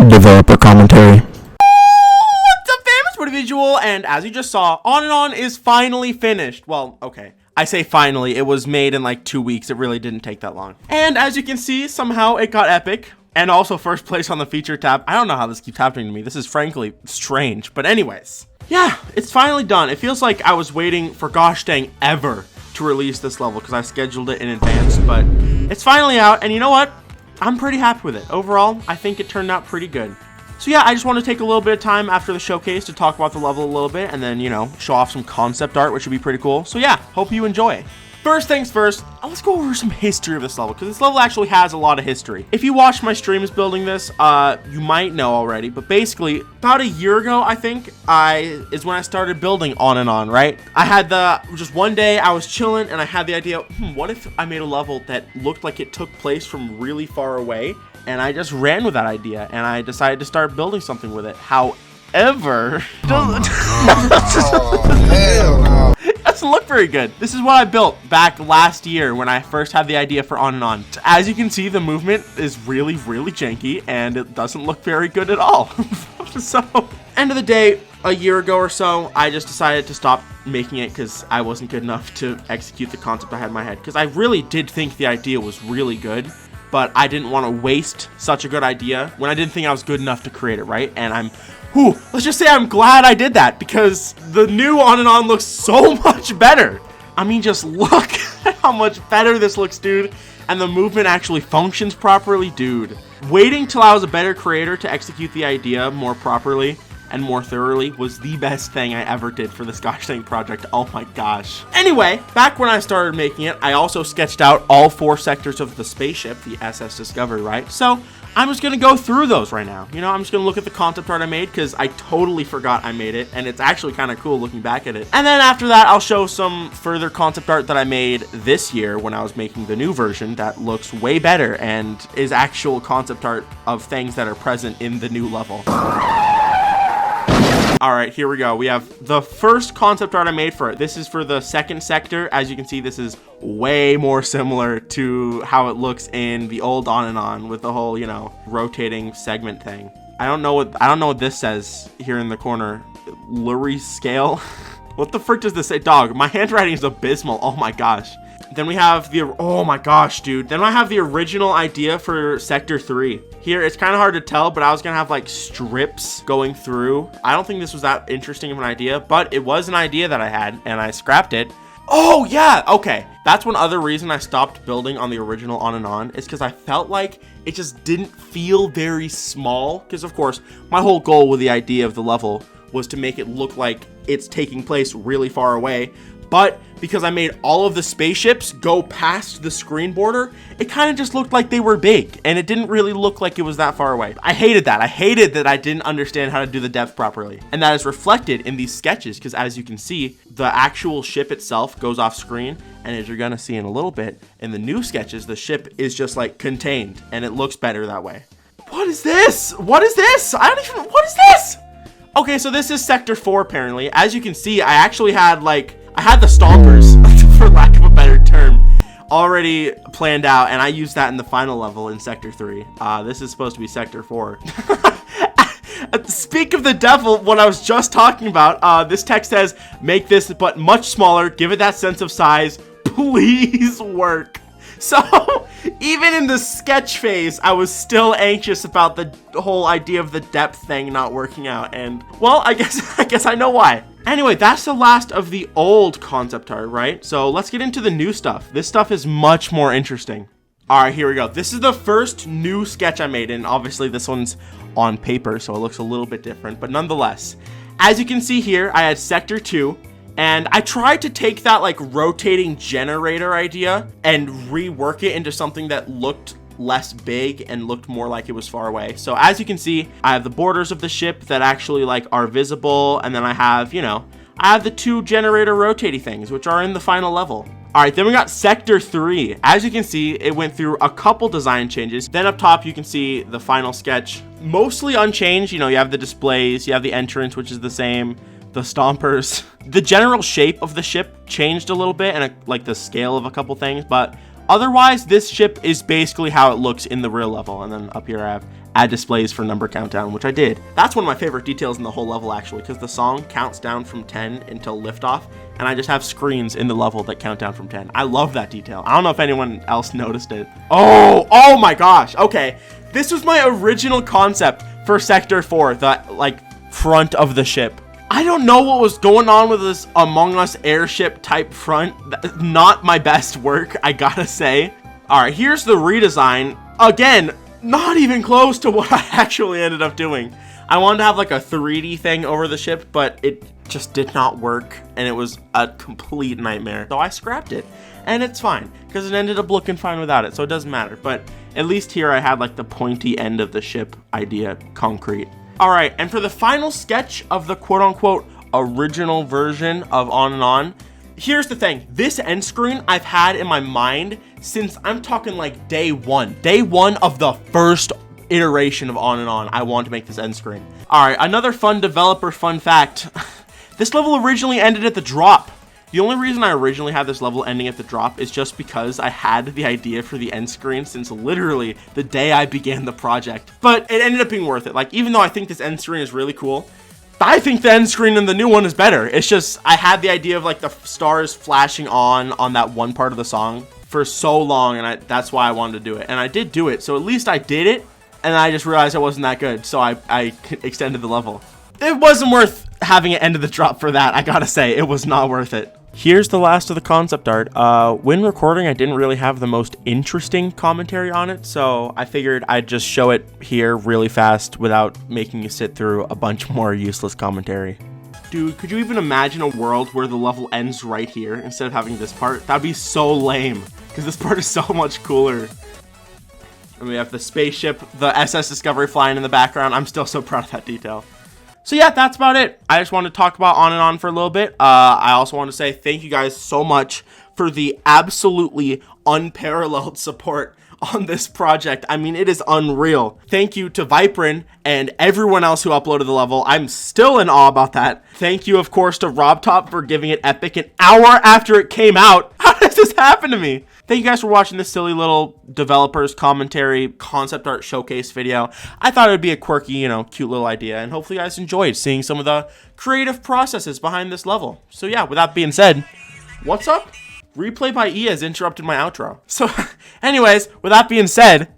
Developer commentary. What's up, fam? It's AudieoVisual, and as you just saw, On and On is finally finished. Well, okay. I say finally. It was made in like 2 weeks. It really didn't take that long. And as you can see, somehow it got epic. And also first place on the feature tab. I don't know how this keeps happening to me. This is frankly strange. But anyways, yeah, it's finally done. It feels like I was waiting for gosh dang ever to release this level because I scheduled it in advance. But it's finally out, and you know what? I'm pretty happy with it. Overall, I think it turned out pretty good. So yeah, I just want to take a little bit of time after the showcase to talk about the level a little bit and then, you know, show off some concept art, which would be pretty cool. So yeah, hope you enjoy. First things first, let's go over some history of this level because this level actually has a lot of history. If you watched my streams building this, you might know already, but basically about a year ago, I think, is when I started building On and On, right? I had just one day I was chilling and I had the idea, what if I made a level that looked like it took place from really far away? And I just ran with that idea and I decided to start building something with it. However, doesn't look very good. This is what I built back last year when I first had the idea for On and On. As you can see, the movement is really, really janky and it doesn't look very good at all. So, end of the day, a year ago or so, I just decided to stop making it because I wasn't good enough to execute the concept I had in my head. Because I really did think the idea was really good, but I didn't want to waste such a good idea when I didn't think I was good enough to create it, right? And let's just say I'm glad I did that because the new On and On looks so much better. I mean, just look at how much better this looks, dude. And the movement actually functions properly, dude. Waiting till I was a better creator to execute the idea more properly and more thoroughly was the best thing I ever did for this gosh dang project. Oh my gosh. Anyway, back when I started making it, I also sketched out all 4 sectors of the spaceship, the SS Discovery, right? So I'm just gonna go through those right now. You know, I'm just gonna look at the concept art I made because I totally forgot I made it and it's actually kind of cool looking back at it. And then after that, I'll show some further concept art that I made this year when I was making the new version that looks way better and is actual concept art of things that are present in the new level. All right, here we go. We have the first concept art I made for it. This is for the second sector. As you can see, this is way more similar to how it looks in the old On and On with the whole, you know, rotating segment thing. I don't know what this says here in the corner. Lurie scale. What the frick does this say? Dog, my handwriting is abysmal. Oh my gosh. Then we have oh my gosh, dude. Then I have the original idea for Sector 3. Here, it's kind of hard to tell, but I was gonna have like strips going through. I don't think this was that interesting of an idea, but it was an idea that I had and I scrapped it. Oh yeah, okay. That's one other reason I stopped building on the original On and On is because I felt like it just didn't feel very small. Because of course, my whole goal with the idea of the level was to make it look like it's taking place really far away. But because I made all of the spaceships go past the screen border, it kind of just looked like they were big and it didn't really look like it was that far away. I hated that. I hated that I didn't understand how to do the depth properly. And that is reflected in these sketches because as you can see, the actual ship itself goes off screen. And as you're gonna see in a little bit, in the new sketches, the ship is just like contained and it looks better that way. What is this? What is this? What is this? Okay, so this is Sector 4 apparently. As you can see, I actually had I had the stompers, for lack of a better term, already planned out, and I used that in the final level in Sector 3. This is supposed to be Sector 4. Speak of the devil, what I was just talking about, this text says, make this but much smaller, give it that sense of size, please work. So, even in the sketch phase, I was still anxious about the whole idea of the depth thing not working out, and, well, I guess I know why. Anyway, that's the last of the old concept art, right? So let's get into the new stuff. This stuff is much more interesting. All right, here we go. This is the first new sketch I made, and obviously this one's on paper, so it looks a little bit different, but nonetheless. As you can see here, I had Sector 2, and I tried to take that like rotating generator idea and rework it into something that looked less big and looked more like it was far away. So as you can see, I have the borders of the ship that actually like are visible, and then I have, you know, I have the 2 generator rotating things, which are in the final level. All right, then we got Sector 3. As you can see, it went through a couple design changes. Then up top, you can see the final sketch, mostly unchanged. You know, you have the displays, you have the entrance, which is the same, the stompers. The general shape of the ship changed a little bit, and like the scale of a couple things, but otherwise, this ship is basically how it looks in the real level. And then up here, I have add displays for number countdown, which I did. That's one of my favorite details in the whole level, actually, because the song counts down from 10 until liftoff, and I just have screens in the level that count down from 10. I love that detail. I don't know if anyone else noticed it. Oh my gosh. Okay, this was my original concept for Sector 4, the like front of the ship. I don't know what was going on with this Among Us airship type front. Not my best work, I gotta say. All right, here's the redesign. Again, not even close to what I actually ended up doing. I wanted to have like a 3D thing over the ship, but it just did not work, and it was a complete nightmare. So I scrapped it, and it's fine, because it ended up looking fine without it, so it doesn't matter. But at least here I had like the pointy end of the ship idea concrete. All right, and for the final sketch of the quote-unquote original version of On and On, here's the thing. This end screen I've had in my mind since I'm talking like day one of the first iteration of On and On. I want to make this end screen. All right, another fun developer fun fact. This level originally ended at the drop. The only reason I originally had this level ending at the drop is just because I had the idea for the end screen since literally the day I began the project. But it ended up being worth it. Like, even though I think this end screen is really cool, I think the end screen in the new one is better. It's just, I had the idea of like the stars flashing on that one part of the song for so long, and that's why I wanted to do it. And I did do it, so at least I did it, and I just realized I wasn't that good, so I extended the level. It wasn't worth having it end of the drop for that, I gotta say. It was not worth it. Here's the last of the concept art. When recording, I didn't really have the most interesting commentary on it, so I figured I'd just show it here really fast without making you sit through a bunch more useless commentary. Dude, could you even imagine a world where the level ends right here instead of having this part? That'd be so lame, because this part is so much cooler. And we have the spaceship, the SS Discovery flying in the background. I'm still so proud of that detail. So yeah, that's about it. I just wanted to talk about On and On for a little bit. I also want to say thank you guys so much for the absolutely unparalleled support on this project. I mean, it is unreal. Thank you to Viprin and everyone else who uploaded the level. I'm still in awe about that. Thank you, of course, to RobTop for giving it epic an hour after it came out. How does this happen to me? Thank you guys for watching this silly little developers commentary concept art showcase video. I thought it would be a quirky, you know, cute little idea, and hopefully you guys enjoyed seeing some of the creative processes behind this level. So yeah, with that being said, what's up? Replay by E has interrupted my outro. So anyways, with that being said,